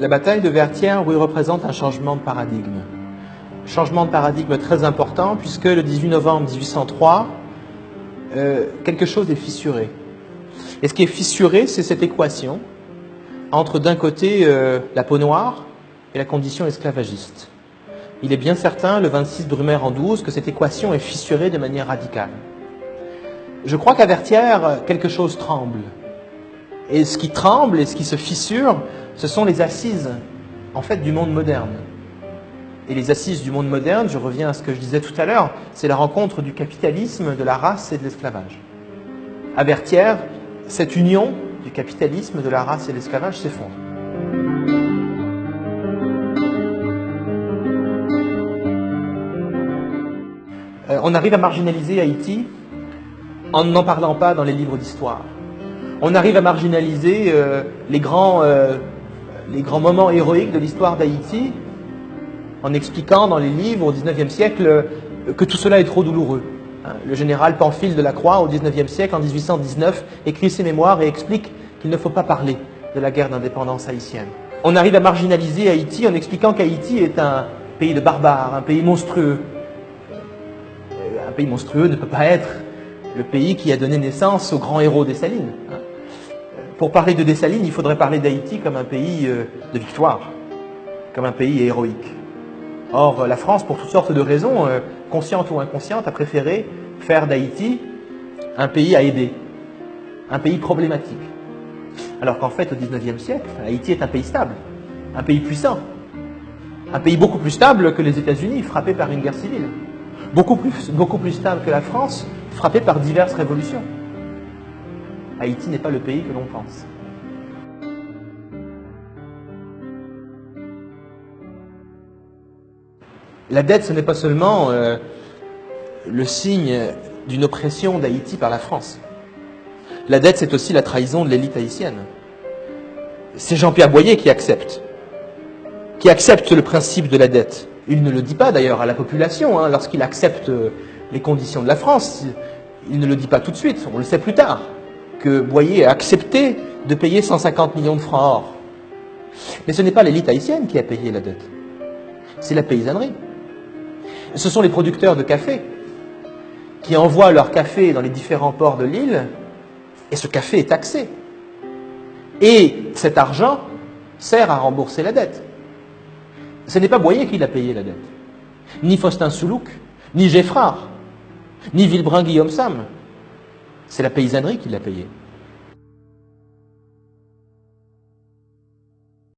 La bataille de Vertières, oui, représente un changement de paradigme. Changement de paradigme très important, puisque le 18 novembre 1803, quelque chose est fissuré. Et ce qui est fissuré, c'est cette équation entre, d'un côté, la peau noire et la condition esclavagiste. Il est bien certain, le 26 Brumaire en 12, que cette équation est fissurée de manière radicale. Je crois qu'à Vertières, quelque chose tremble. Et ce qui tremble et ce qui se fissure, ce sont les assises, en fait, du monde moderne. Et les assises du monde moderne, je reviens à ce que je disais tout à l'heure, c'est la rencontre du capitalisme, de la race et de l'esclavage. À Vertières, cette union du capitalisme, de la race et de l'esclavage s'effondre. On arrive à marginaliser Haïti en n'en parlant pas dans les livres d'histoire. On arrive à marginaliser les grands moments héroïques de l'histoire d'Haïti en expliquant dans les livres au XIXe siècle que tout cela est trop douloureux. Le général Pamphile de la Croix, au XIXe siècle, en 1819, écrit ses mémoires et explique qu'il ne faut pas parler de la guerre d'indépendance haïtienne. On arrive à marginaliser Haïti en expliquant qu'Haïti est un pays de barbares, un pays monstrueux. Un pays monstrueux ne peut pas être le pays qui a donné naissance aux grands héros Dessalines. Pour parler de Dessalines, il faudrait parler d'Haïti comme un pays de victoire, comme un pays héroïque. Or, la France, pour toutes sortes de raisons, conscientes ou inconscientes, a préféré faire d'Haïti un pays à aider, un pays problématique. Alors qu'en fait, au XIXe siècle, Haïti est un pays stable, un pays puissant, un pays beaucoup plus stable que les États-Unis, frappé par une guerre civile, beaucoup plus stable que la France, frappé par diverses révolutions. Haïti n'est pas le pays que l'on pense. La dette, ce n'est pas seulement le signe d'une oppression d'Haïti par la France. La dette, c'est aussi la trahison de l'élite haïtienne. C'est Jean-Pierre Boyer qui accepte le principe de la dette. Il ne le dit pas d'ailleurs à la population, lorsqu'il accepte les conditions de la France. Il ne le dit pas tout de suite, on le sait plus tard, que Boyer a accepté de payer 150 millions de francs or. Mais ce n'est pas l'élite haïtienne qui a payé la dette, c'est la paysannerie. Ce sont les producteurs de café qui envoient leur café dans les différents ports de l'île, et ce café est taxé. Et cet argent sert à rembourser la dette. Ce n'est pas Boyer qui l'a payé la dette, ni Faustin Soulouque, ni Geffrard, ni Vilbrun Guillaume Sam. C'est la paysannerie qui l'a payé.